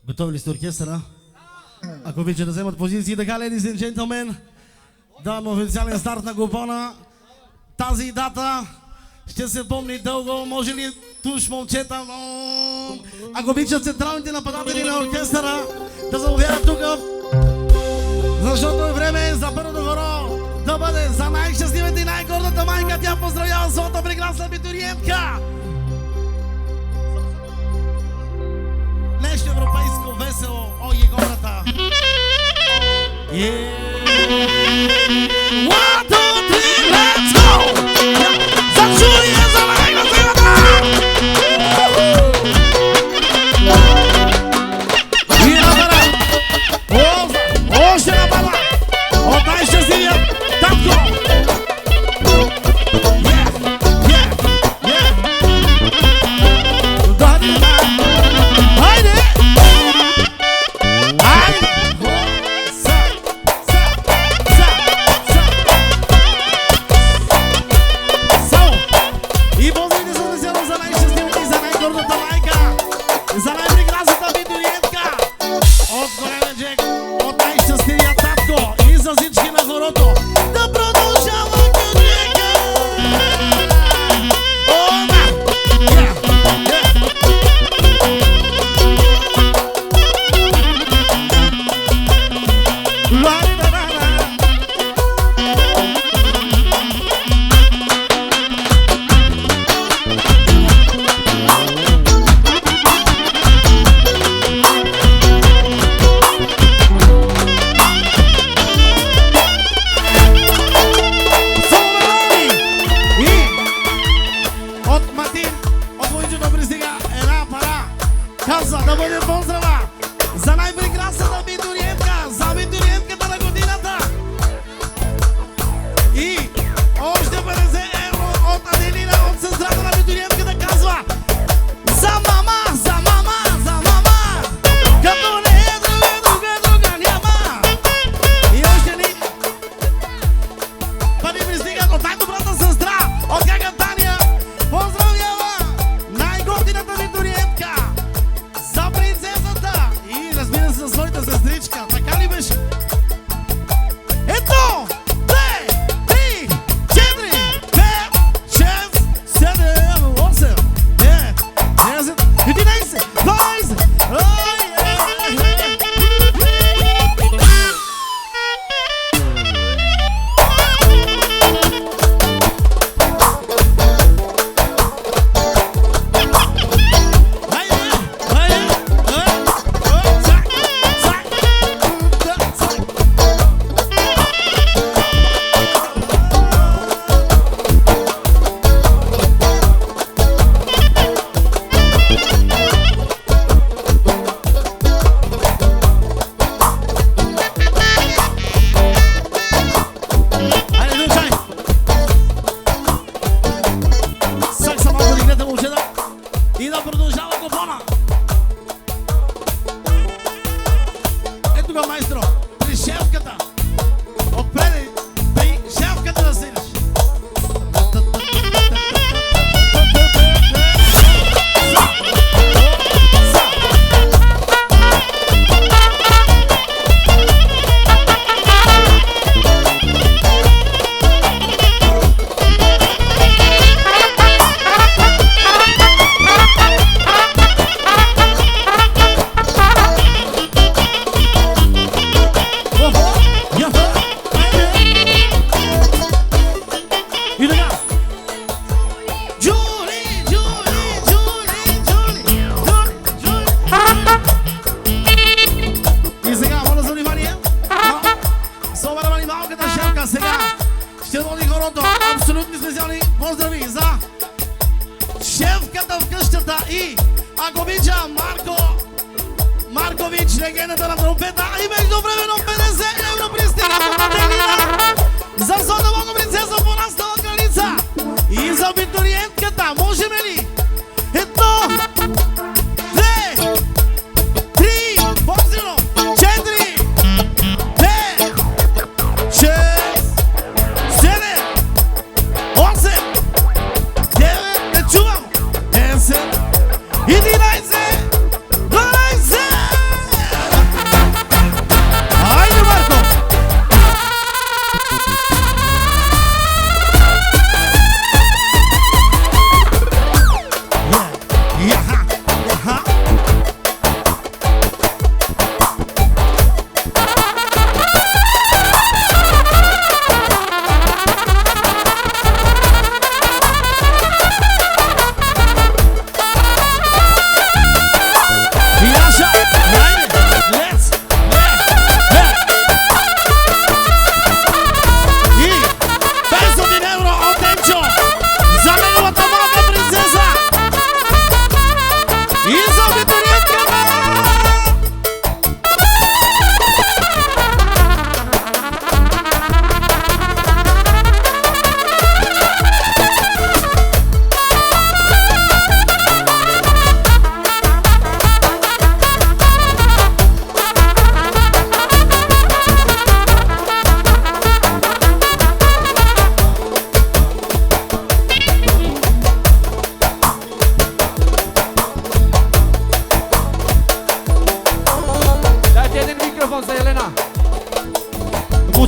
Готови ли сте оркестъра? Ако обичате да вземат позиции, така, ladies and gentlemen, даваме официален старт на Гопона. Тази дата ще се помни дълго. Може ли туш, момчета? Ако обичат централните нападатели на оркестъра да заповядат тук, защото е време за първото хоро да бъде за най-щастливата и най-гордата майка. Тя поздравява своята прекрасна абитуриентка. Нещо европейско весело. О, е гората. One, two, three, let's go! Зачули е за най-гостината! И напада! Още напада! От най-щастливия татко!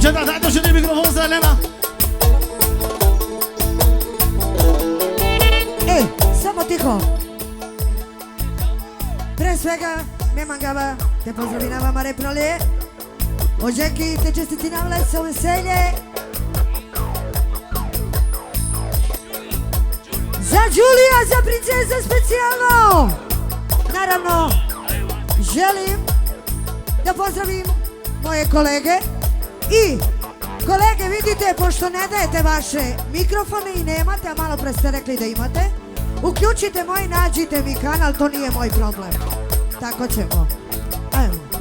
momčeta, dajte još jedan mikrofon za Elena. Samo tiho. Pre svega, nema gaba, te pozdravljava Mare Prolje. Ođeki, te čestitinam leso veselje. Za Đulija, za princeza specijalno. Naravno, želim da pozdravim moje kolege. I kolege, vidite, pošto ne dajete vaše mikrofone i nemate, a malo pre ste rekli da imate, uključite moj, nađite mi kanal, to nije moj problem. Tako ćemo. Ajmo.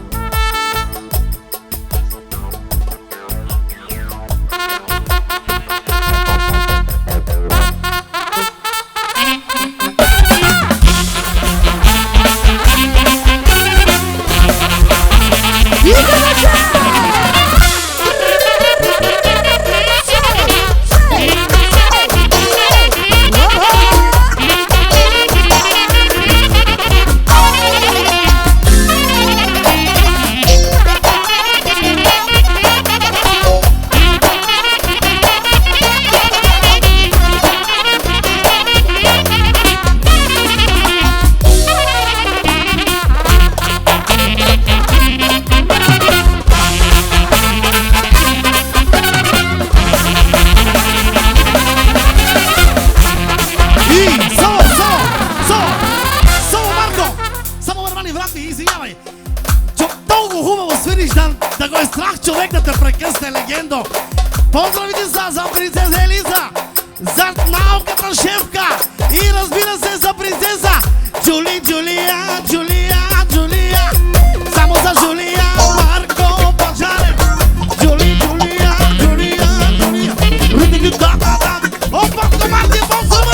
Поздравите за принцеза Елиза, за науката шефка и разбира се за принцеза Джулия, само за Джулия, Марко Пажарев, Джулия, опа, команди, бомбова!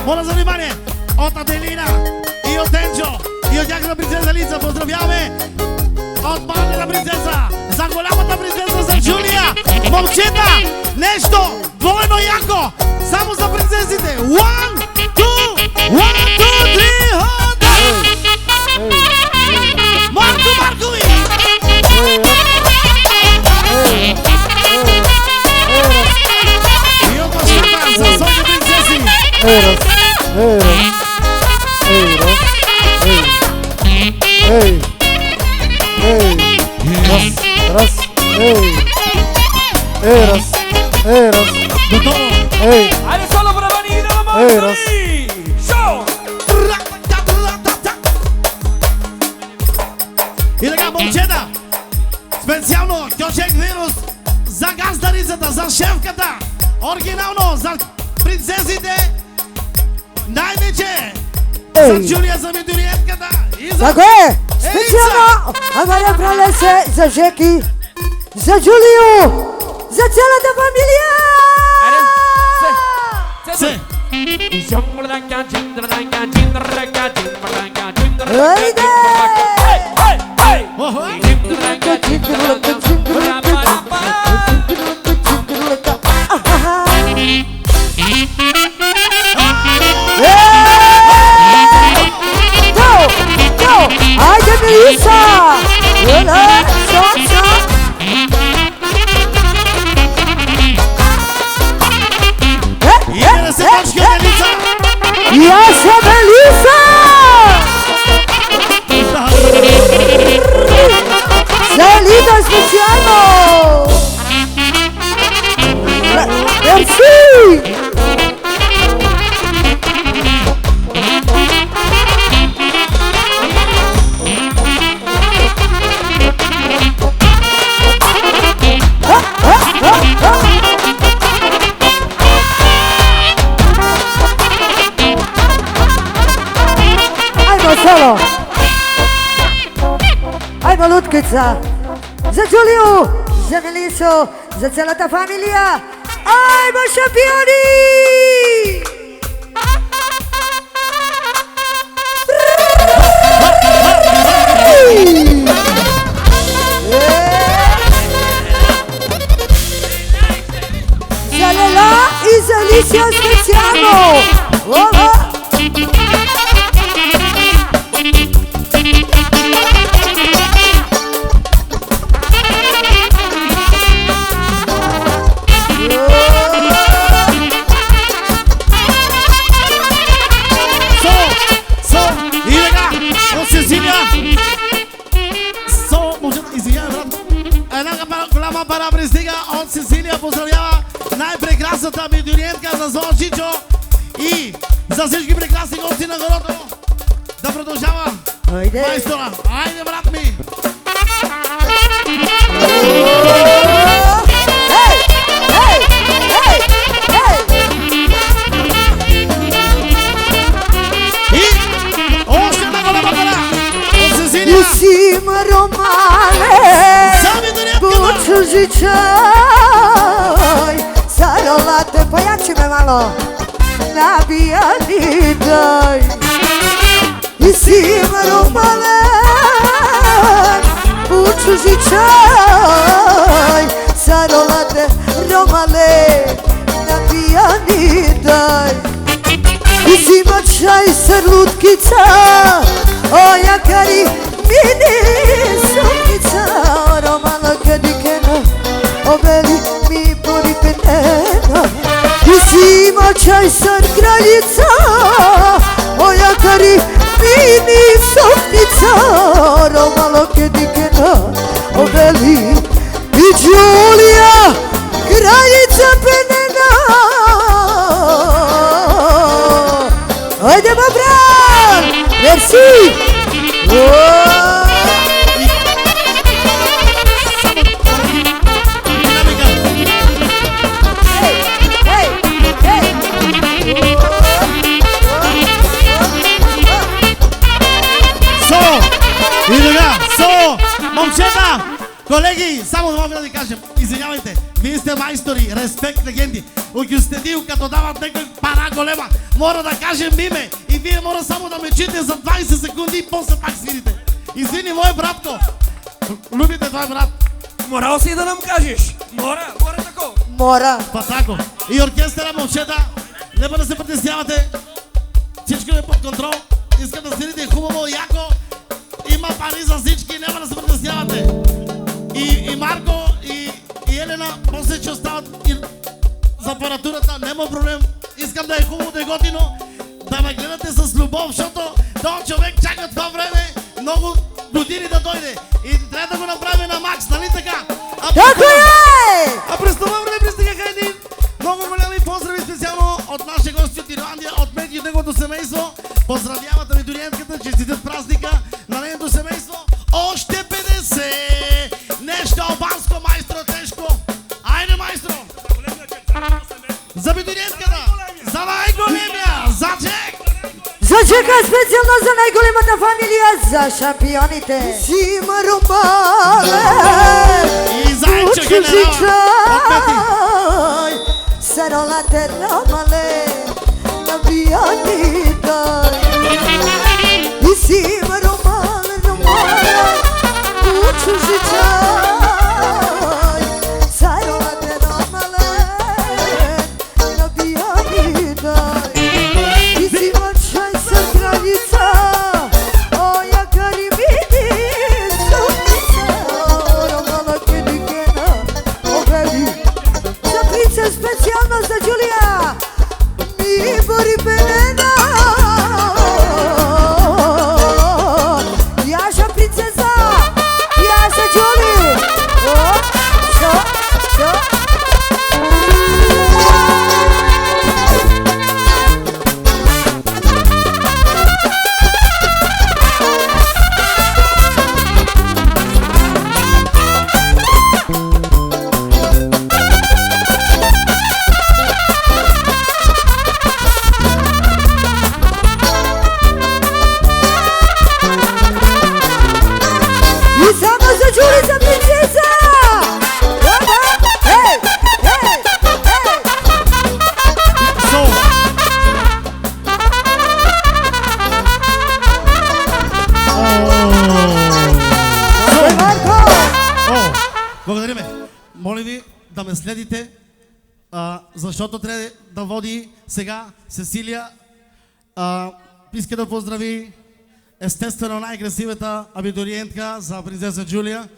Molim za vнимание от Аделина и от Енчо и от тяхната принцеза Лица. Поздравяваме от малката принцеза за голямата принцеза, за Джулия. Момчета, нещо двойно яко, само за принцезите. One, two, three, хода! Маркови! И от бащата за своите принцеси. Готово! Айде соло бравани и да мамари! Шоу! И така, момчета, специално Кьочек Вирус за газдарицата, за шефката, оригинално за принцесите, най-вече за Джулия, за медориетката и за Tako je, specijalno Marija Prolje za Žeki, za Đuliju, za cijelata familija! се. Ajde! Merci! Solo! Hai malutkica! Za Đuliju, za Milisu, za cela ta familija! Ajmo šampioni! Za Lela i za Alicia specijalno! Ovo! Para пристига от Сицилия, поздравява най-прекрасната абитуриентка за Зоо Чичо и за всички прекрасни гости на горото. Да продължава майстора. Айде, брат ми! И още една голяма гора от Сицилия. Сима Романе, Bučužičaj, Sarolate, pojači me malo, nabijani daj. I Sima Romane, Bučužičaj, Sarolate, Romane, nabijani daj. I Sima čaj, Sarlutkica, oja kari, mini suknica, Romana kadikena, obeli mi pori penena. I Sima čaj, Sar kraljica, oja kari, mini suknica, Romana kadikena, obeli i Đulija, kraljica penena. Ajde, ma brat! Merci! И така, момчета, колеги, само да ви кажем, извинявайте, вие сте майстори, респект, легенди. Ако сте дил, като дават някой пара голема, мора да кажем име и вие мора само да ме чуете за 20 секунди и после пак свирите. Извини, мой братко, любите твой брат. Морал си да нам кажеш. Мора тако. Мора. Па тако. И оркестъра, момчета, нема да се притеснявате, всичко е под контрол, искам да свирите хубаво, яко. Има пари за всички, няма да се притеснявате. И Марко, и Елена, после ще остават и за апаратурата, няма проблем. Искам да е хубаво, да е готино, да ме гледате с любов, защото този човек чака това време много години да дойде. И трябва да го направим на макс, нали така? Така е! А през това време пристигаха един много голями поздрави специално от наши гости от Ирландия, от Мети и неговото семейство. Поздравяват абитуриентката, честитят празника на нейното семейство. Още 50! Нещо албанско, майстро, тежко! Айде, майстро! За абитуриентката! За най-големия! За Джек! За Джека специално за най-големата фамилия, за шампионите. Сима Романе И Зайчо генерала от Мети! Sarolate Romane, nabijani daj. I Sima Romane, Bučužičaj, Sarolate Romane, nabijani daj. I Sima čaj, Sar kraljica, oja kari mini suknica, Romana kedikena, obeli. Za prince specijalno za Đulija, mi bori penena. Jaša princeza, Jaša Đuli. Čo? следите, защото трябва да води сега Сесилия. Иска да поздрави естествено най-красивата абитуриентка за принцеса Джулия,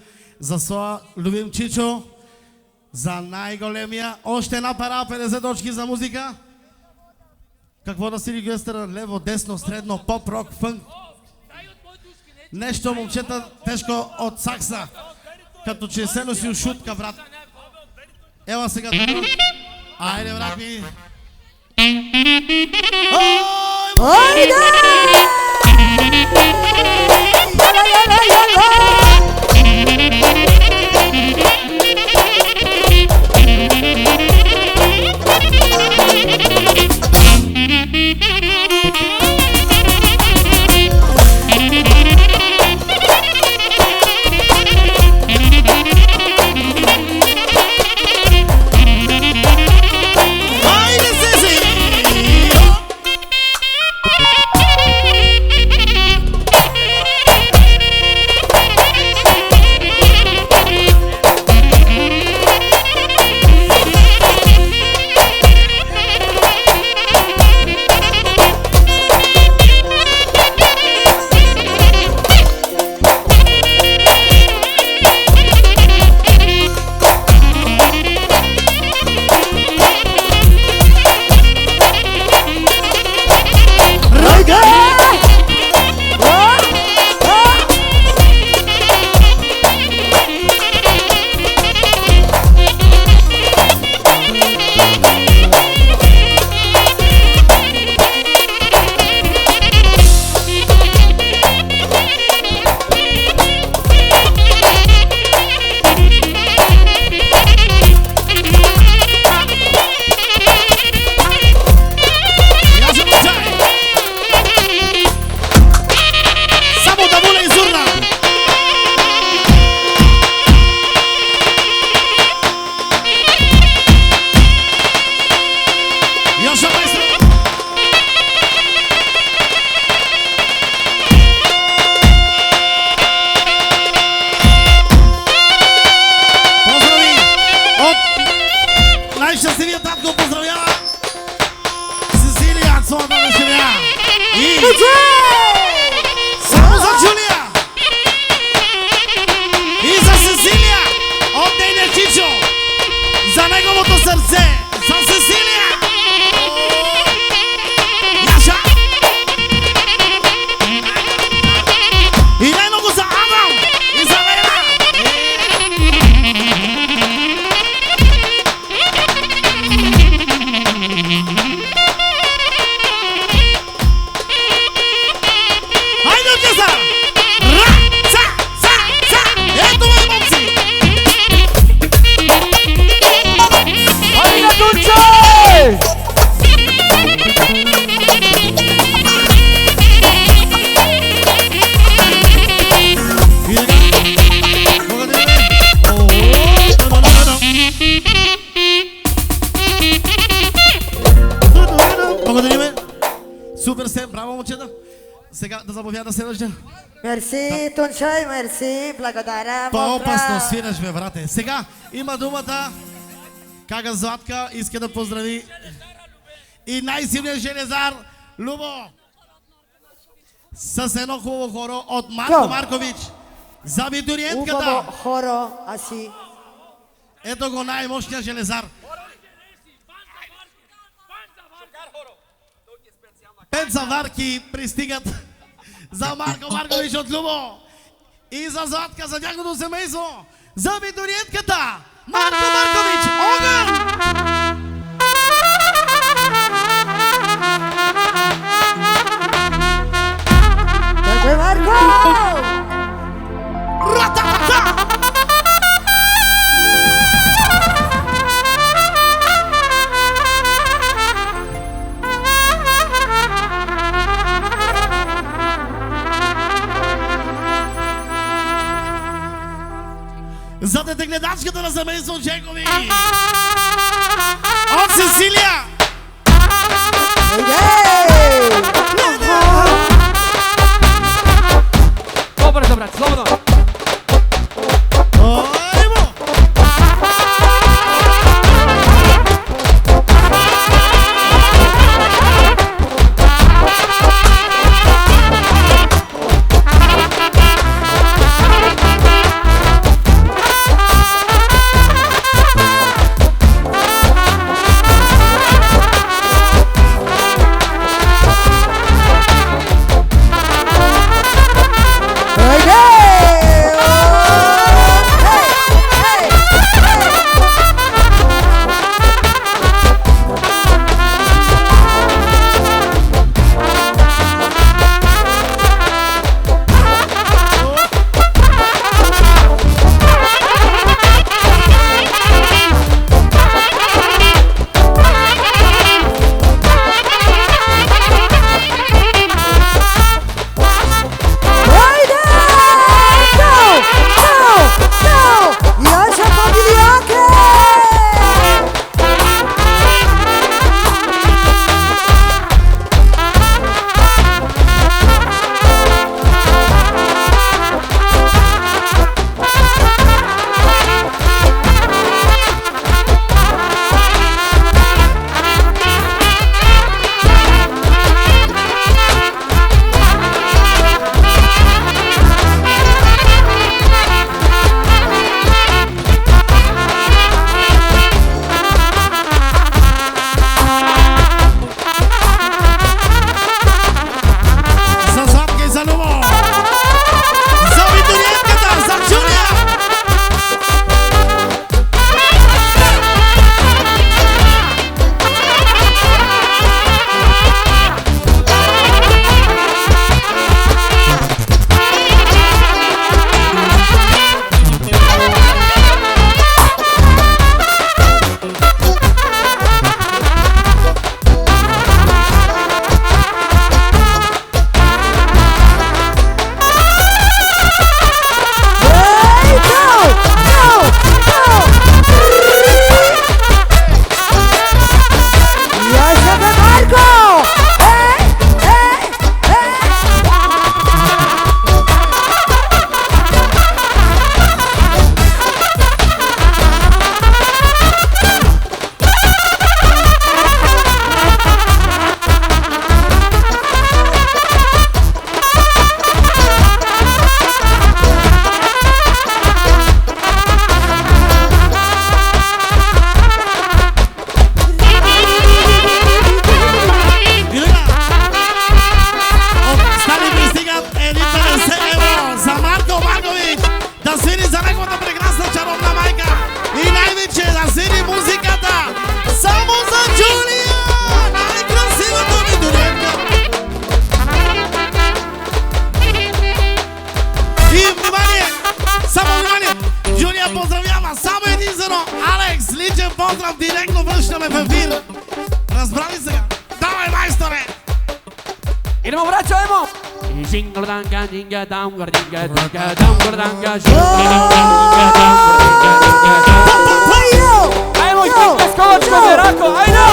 за своя любим Чичо, за най-големия. Още една пара, 50 точки за музика. Какво да си регистъра? Лево, десно, средно, поп, рок, фънк. Нещо, момчета, тежко от сакса. Като че се носи ушутка, брат. Ева сега тук. Айде, брат ми. Айде! Мерси, Тунчай, мерси, благодаря. По-опасно свираш, бе, брате. Сега има думата Кага Златка, иска да поздрави и най-силният железар Любо с едно хубаво хоро от Марко Маркович за абитуриентката. Хубаво хоро, аси. Ето го най-мощният железар. Пет заварки пристигат за Марко Маркович от Любо и за Златка, за тяхното семейство, за абитуриентката Марко Маркович. Огън! Дякую, Марко! Ра-та-та-та! За детегледачката на семейство Чекови от Сесилия. Добре, брат, слободно. Оймо! поздрав директно връщаме в ефир. Разбрали сега? Давай, майсторе! Idemo, braćo, ajmo! Žingordanka, dinga, dam, gordinga, dinga, dam, gordanga, žingordanka, dinga, dam, gordinga, dinga, dam. Ajmo, dinga, skočko, Verako, ajde!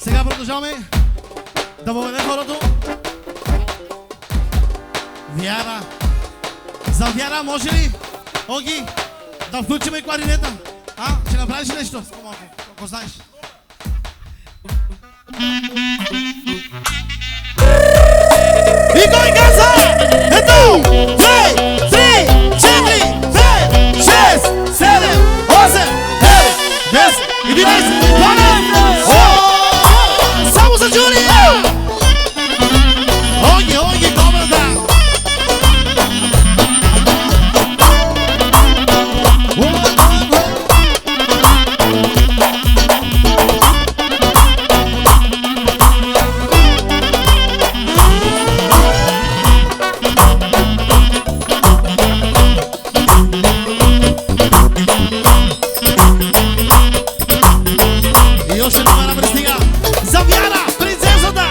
Сега продължаваме да въведе хорото. Вяра. За Вяра може ли, Оги, да включим и кларинета? Ще направиш ли нещо? Ако знаеш. И кой каза? Ето! 2, 3, 4, 5, 6, 7, 8, 9, 10, 11, 12! Само за Джулия! Оги, добър да! И още номера пристига! За Вяра, принцесата!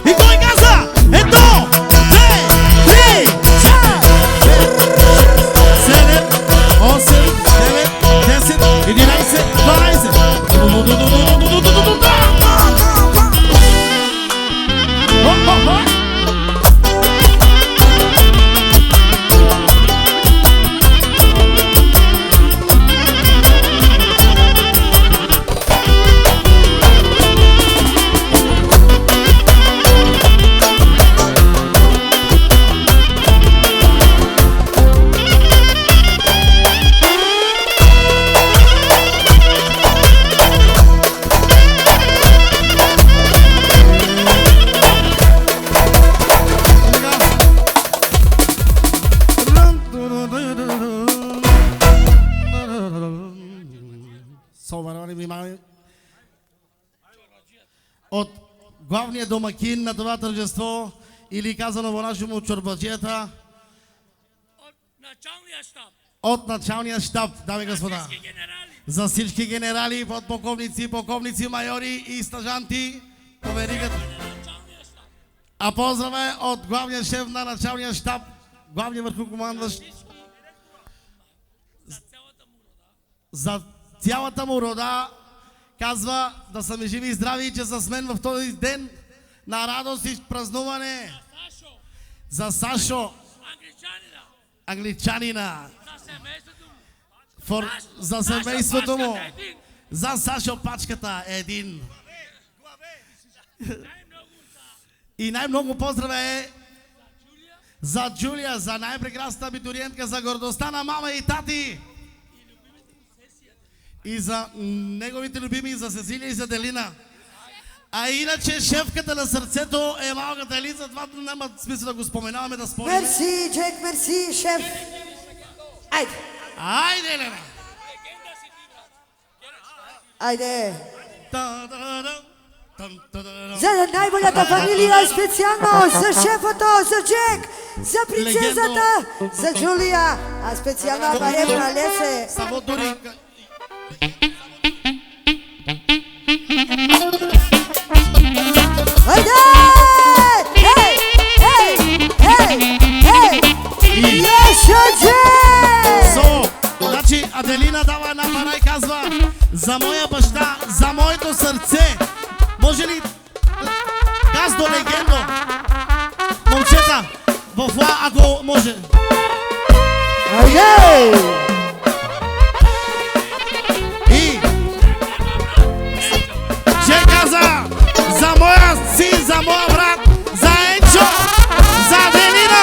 И кой каза? Ето! 2, 3, 7, 8, 9, 10, 11, 12! От главния домакин на това тържество, или казано по нашему чорбаджията, от началния щаб, дами и господа, за всички генерали, подполковници, полковници, майори и стажанти по веригата. А поздраве от главния шеф на началния щаб, главния върхокомандващ, за цялата му рода. Казва да са ми живи и здрави и че са с мен в този ден на радост и празнуване. За Сашо, англичанина, за семейството му, за Сашо пачката един. И най-много поздрава е за Джулия, за най-прекрасната абитуриентка, за гордостта на мама и тати. И за неговите любими, за Сесилия и за Делина. А иначе шефката на сърцето е малката Ели, затова няма смисъл да го споменаваме, да спомним. Мерси, Джек, мерси, шеф. Айде. Айде, Елена. Айде. За най-голята фамилия, специално за шефото, за Джек, за принцесата, за Джулия. A specijalno Marevna Lese. Samo duri. Ajde! Hej! Hej! Hej! Hej! Još ođe! So, значи Аделина дава една пара и казва: за моя баща, за моето сърце. Може ли газ до легендо? Момчета, в ла, ако може. Ajde! И че каза: за моя син, за моя брат, за Енчо, за Аделина.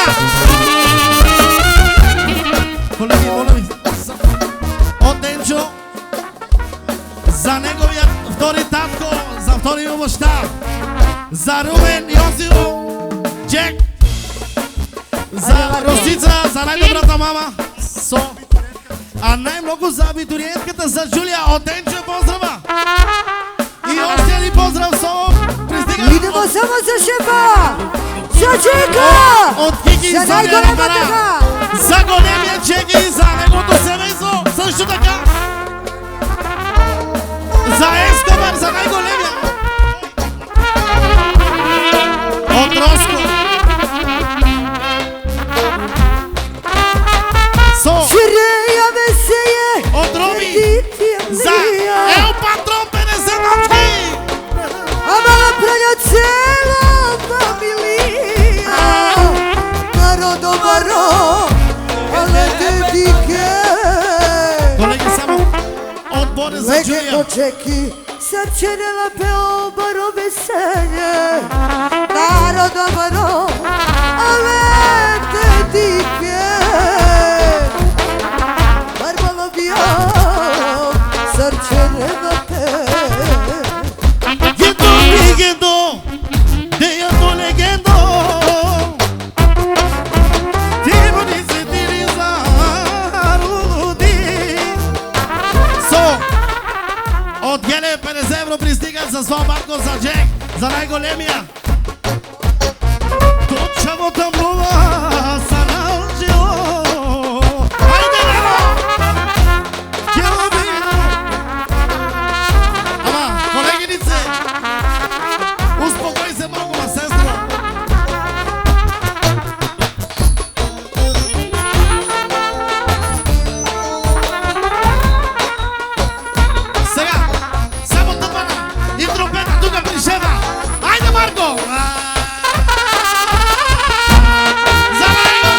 Колеги, моля ви, от Енчо, за неговия втори татко, за втория баща, за Румен, Йосифо, Джек, за Росица, за най-добрата мама, Со, а най-много за абитуриентката, за Джулия. От Енчо поздрава! И още един поздрав, Со, пристига! Idemo samo za šefa! Za Čeka! От Кики За за най-големата Пара, га! за големия Чеки и за неговото семейство, също така! За Ескобар, за най-големия! От Роско! Со, Šireja veseje! от Роби! Editija За mlija! Ел Патрон 50 ночки! A mala pranja cela familija! Narodo baro! Ale dedike! Колеги, само отбори за Legendo Джулия! Čeki! Srce ne lapeo baro veselje! Narodo baro! Ale dedike! Barbalo bio! Srce ne lapeo! Гендо, легендо, деято легендо. Ти бъди се тили за руди. Со, от Геле 50 евро пристигат за своя батко, за Джек, за най-големия. Точаво тъмнува, саналджио. Хайде, Лено! Гело, ама, колегинице, успокой се малко, ма сестро. Сега, само тъпана и тромпета тук при шефа. Айде, Марко! За него!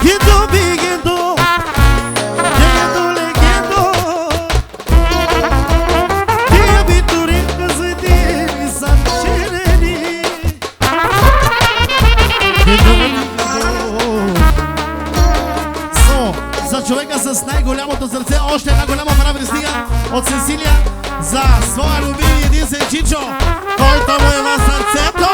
Гендо, бигендо, легендо, легендо. Тия битуринка за дени са черени. Гендо, бигендо. Со, за човека с най-голямото сърце, още една голяма пара пристига от Сесилия за своя любим и единствен Чичо, който му е на сърцето.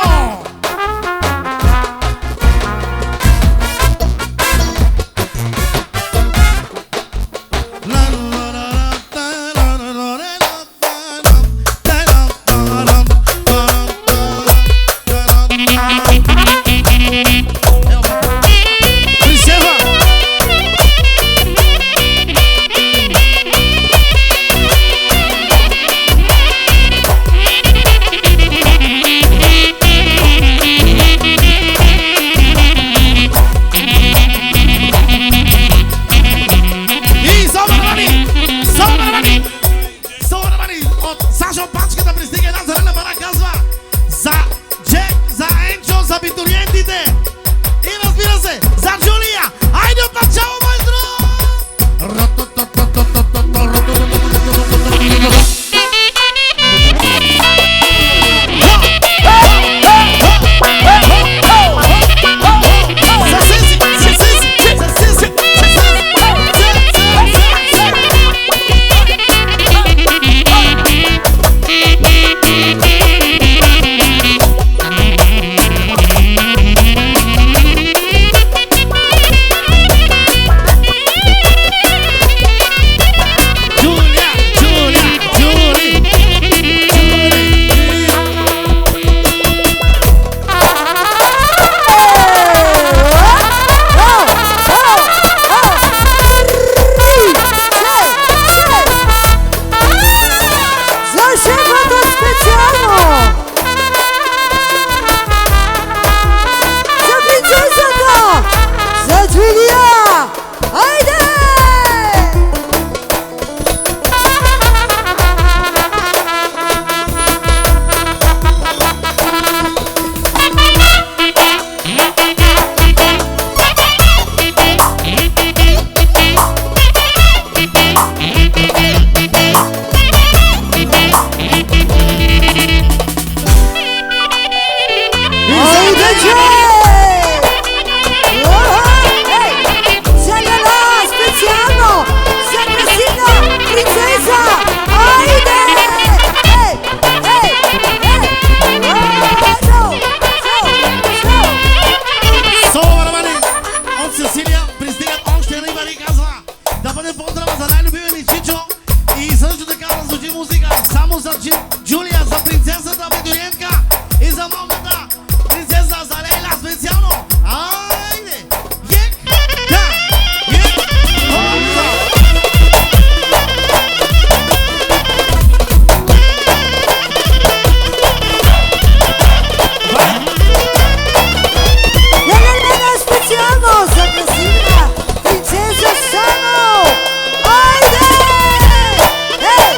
DJ! Ține-la specialno! Să prezină prințesa! Haide! Романи, от Сесилия пристигат още една казва да бъде поздрава за най-любимия ми Чичо и също така да звучи музика само за Джулия, за принцесата абитуриентка и за малката принцеса за Лейла специално. Айде! Ек! Да! Ек! Хопса! Specijalno za Krasina, princesa Samo! Ajde! Hej!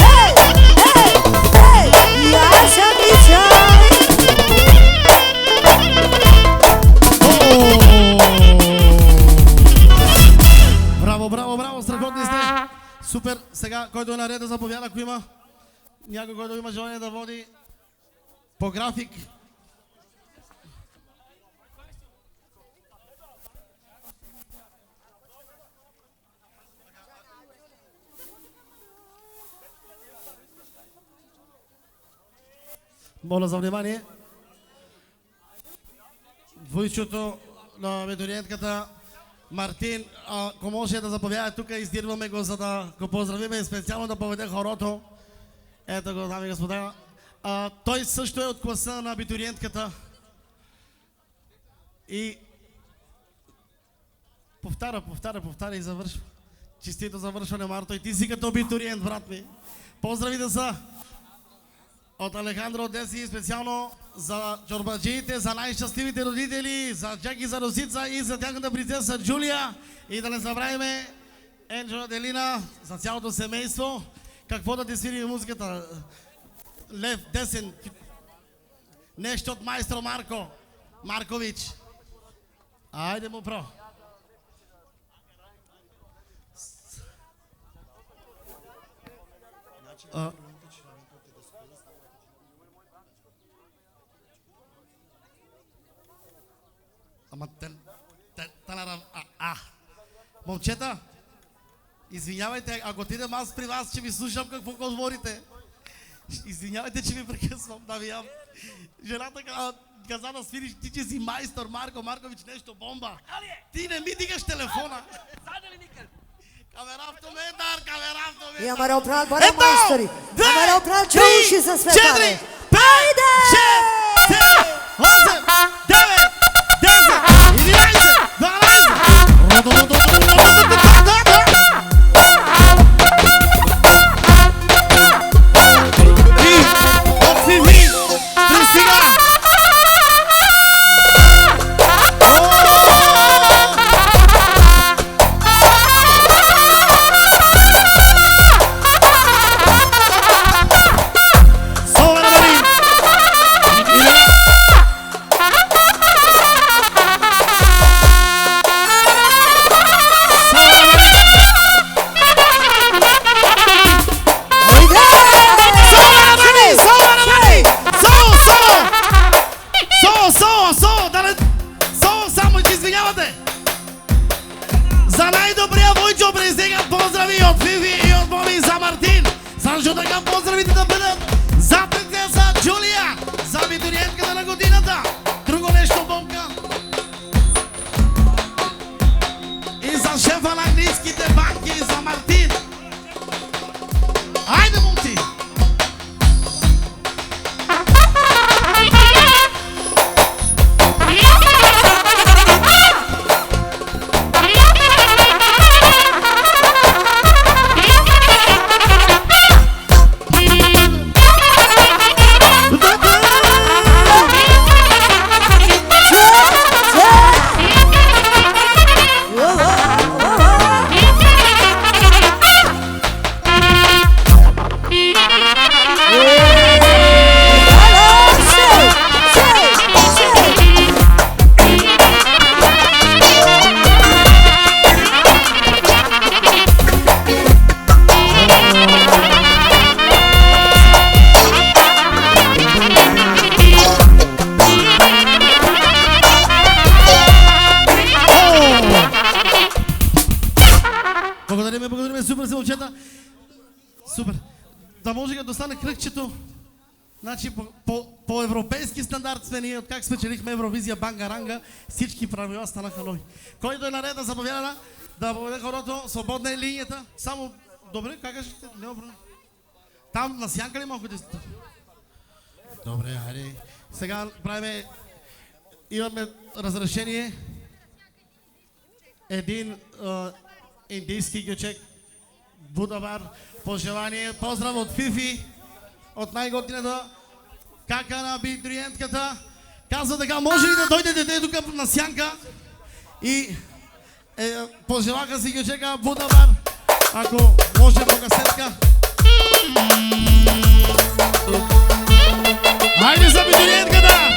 Hej! Hej! Hej! Ja sam i čaj! Браво, браво, браво, страхотни сте! Супер! Сега, който е наред да заповяда, ако има някой, който има желание да води по график. Моля за внимание. Войчото на абитуриентката Мартин, ако може да заповяда тук, издирваме го, за да го поздравиме и специално да поведе хорото. Ето го, дами и господа. Той също е от класа на абитуриентката. И повтаря и завършва. Честито завършване, Марто. И ти си като абитуриент, брат ми. Поздрави да са от Алехандро Деси, специално за чорбаджиите, за най-щастливите родители, за Джаки, за Росица и за тяхната принцеса Джулия. И да не забравяме Енджо Делина, за цялото семейство. Какво да ти свири музиката? Лев, десен. Нещо от майстро Марко Маркович. Айде му про. Ама момчета, извинявайте, ако отидем аз при вас, че ви слушам какво говорите. Извинявайте, че ви прекъсвам, да ви ям. Жената каза да свириш, ти че си майстор Марко Маркович, нещо бомба. Ти не ми дигаш телефона. Камеравтометър, камеравтометър. Ja mare opral bare majstori. Ja mare opral čuši za sve pare. 5, 6, 7, 8, 9, 10, 11, Hey! да може да стане кръгчето. Значи по европейски стандарт сме ние, откак спечелихме Евровизия Банга-Ранга, всички правила станаха нови. Кой да е наред да заповяда, да поведе хорото, свободна е линията. Само, добре, как кажете? Не обрано. Там на сянка ли малко да сте? Добре, хайде. Сега правиме, имаме разрешение. Един индийски гючек, Будабар, пожелание, поздрав от Фифи, от най-готината кака на абитуриентката. Казва така, може ли да дойдете тук на сянка и пожелаха си гючека Будабар, ако може по касетка. Хайде за абитуриентката!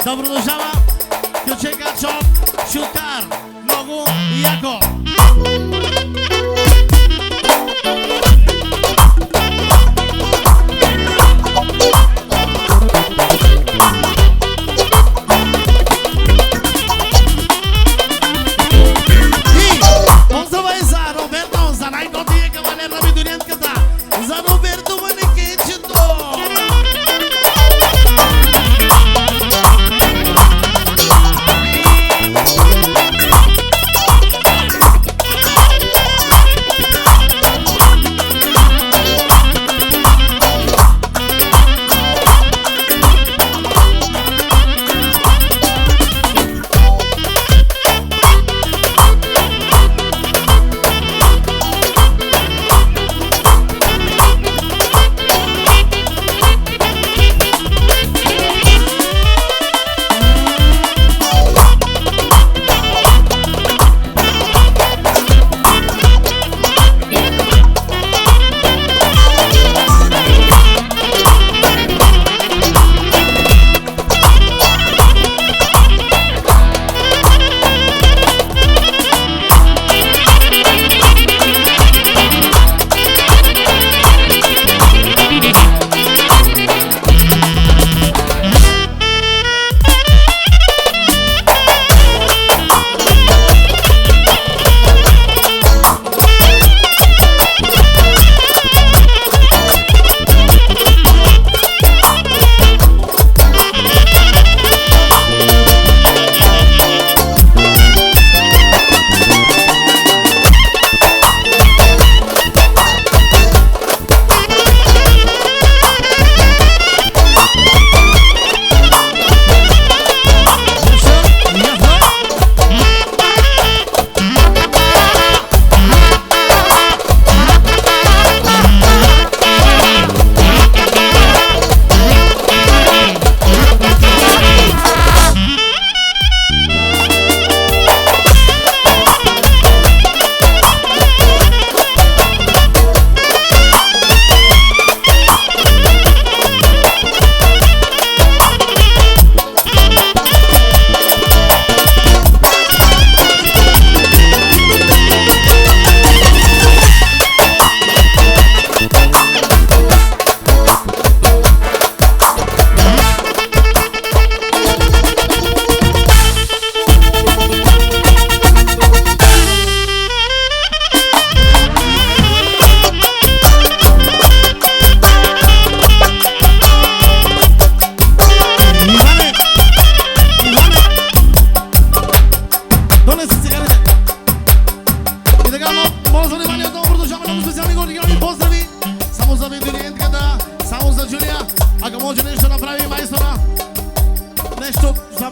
Да продължава Гючека Чоп Шукар. Много яко. И поздрава и за Роберто, за най-готия кавалер на абитуриентката, за Роберто Манекенчето.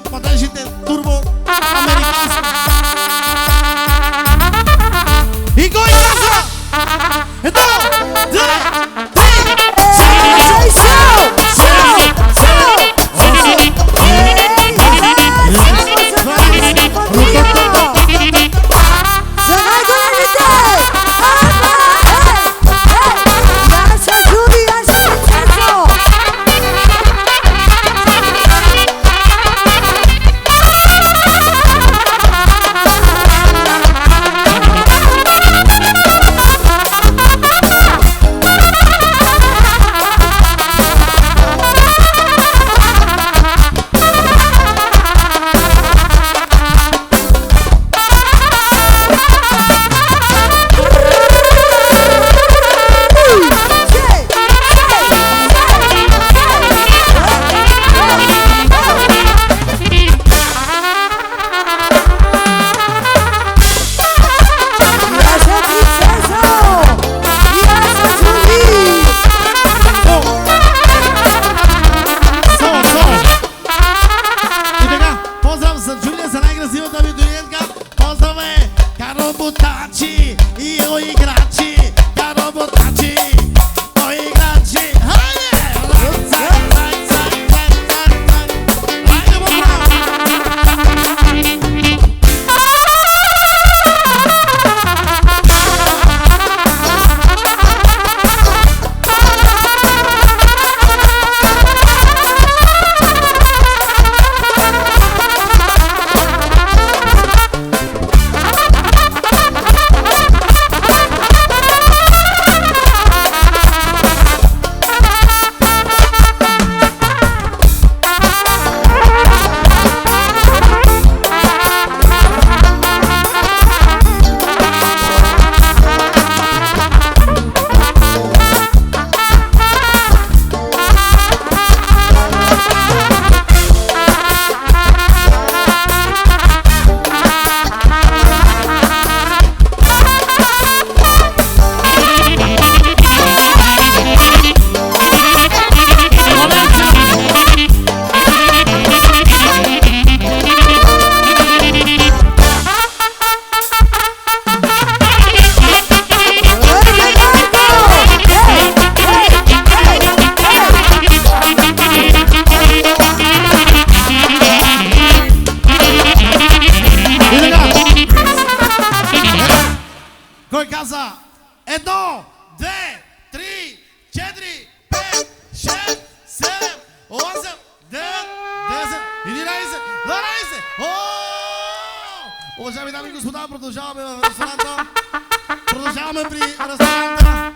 младежите турбо американски. И кой казва? Едно, две, три, Say Едно, две, три, четири, пет, шест, седем, осем, девет, 10, 11, 12. Уважаеми дами и господа, продължаваме в ресторанта. Продължаваме при ресторанта.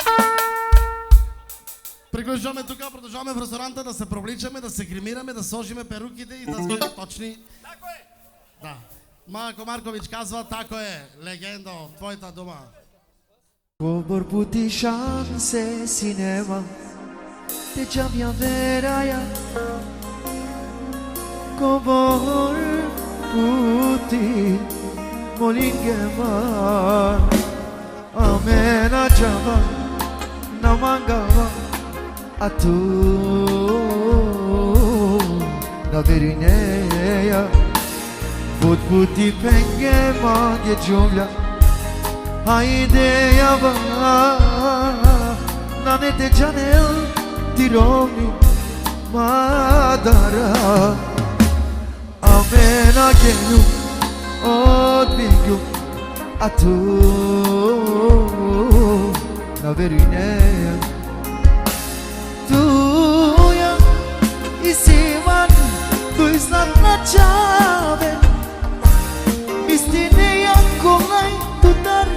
Приключваме тук, продължаваме в ресторанта да се провличаме, да се гримираме, да сложиме перуките и да сме точни. Тако е! Да. Марко Маркович казва, тако е, легендо, твоята дума. Cobor puti șanse cinema Te ce-am veraia Cobor puti molingema Amena chava namangava Atu na verineia Put puti pengema ge jumla Haide yava nane te janel tironi madara Amena gelu odbigyu atu na verineya Tuya isiman tu iznat na chave Mistineya kolay tutar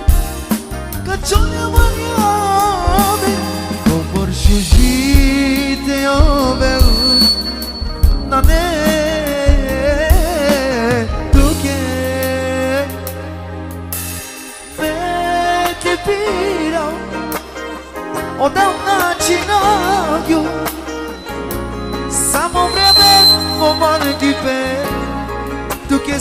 Kaçonya manyabe Kobor shujite yobel Nane Tuke Vete pirao Odam načinagju Samo vreme Oman dipe Tuke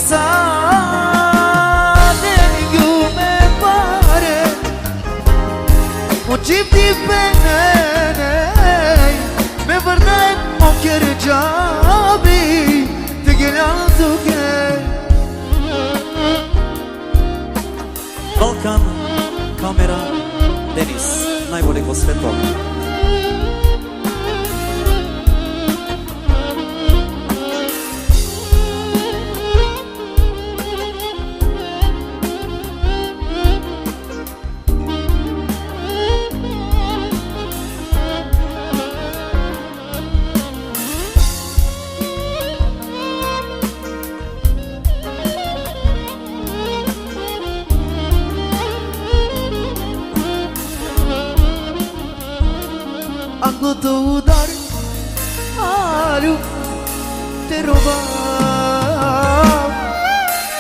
Očipti penene Me vërdet mo kjerë gjabi Të gjeljan tuke Balkan, kamera, Denis, najbolje ko sve to. Anno to udar Alu te robar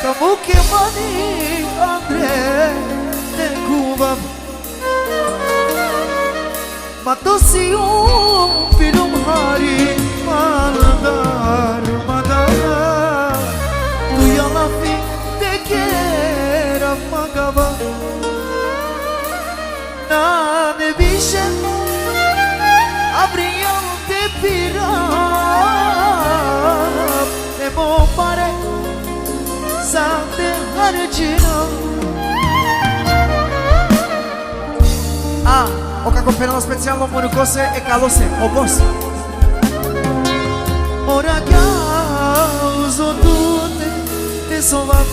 Kamu ke mani Andre te kuvam Matosi pilum hari Mandar madar Tu yalafi te kera magava Na ne vishen Abriam te piram Ne mo pare Sa te harginam O kako penalo specijalno moju kose e kalose, o boss. Ora causo tutte te sovat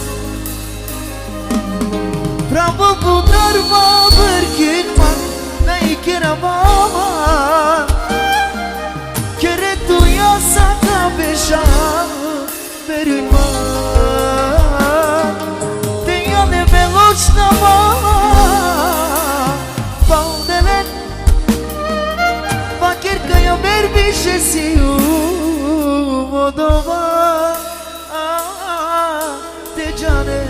Bravo putar ma perché man Nei che eravamo Chiere tu ya sa cabeza Per il mar Te ya de veloci na mama Paudelen Fakir kaya berbi şesiu Modova Te cane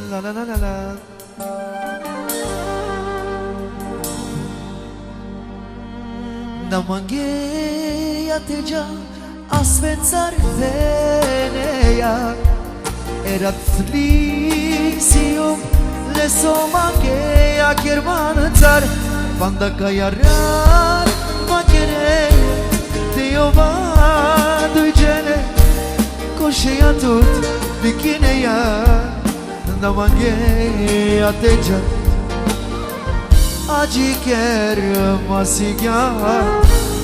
La la la la la Namangeja te gja Asvencar veneja Erat flisium Leso mangeja Kjermancar Banda kajarar Makere Te ova dujgjene Kosheja tut Bikineja Namangeja te gja Acı kerması gel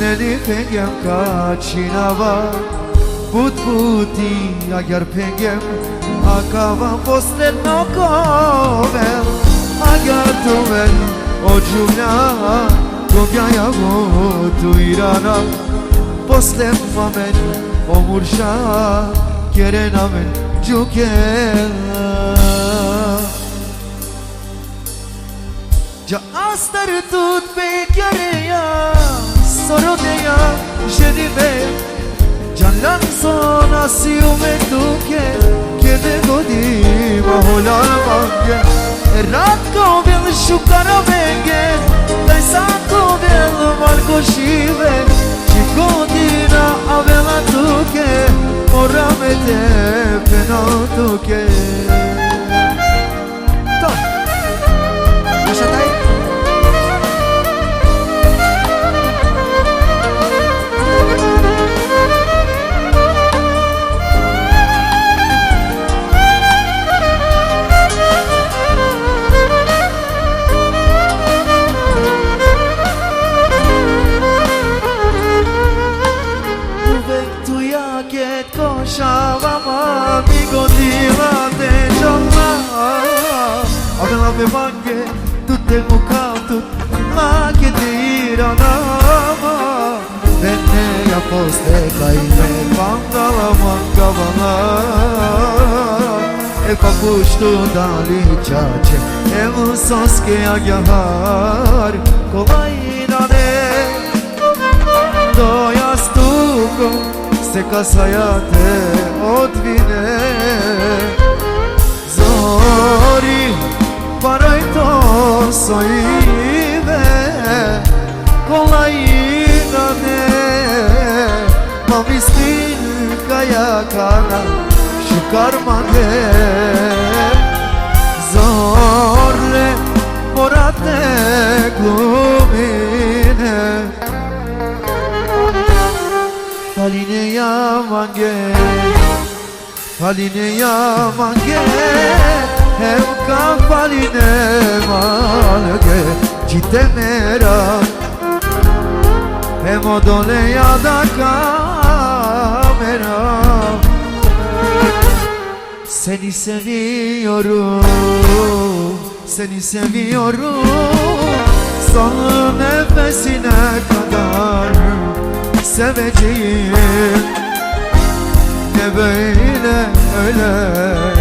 Neni pengem kaçinava Put puti agar pengem Akavam poslet no kovel Agar tuvel o cümla Dobjaja tu irana Poslet famen o murşa Kerenamen cukela Ja astar tut pe chiareia Sorodeia Jedive Jan lanzona siume tuke Che de godima holar mange Erat kovel shukara venge Dai sa kovel marko shive Ci godina avela tuke Ora me te pena tuke Așa dai? Ave mange, tutte mucatut, ma che tira nama Venne a poste caime, mangala mangavala E papushtu dali chache, e musoske agyahar Kolajna ne, doja stuko, se kasajate odvine kana şu karmane zorle morate glumine Faline yamange hem ka faline malge cidde merak hem odole ya da kamera Seni seviyorum, seni seviyorum Son nefesine kadar seveceğim Ne böyle öyle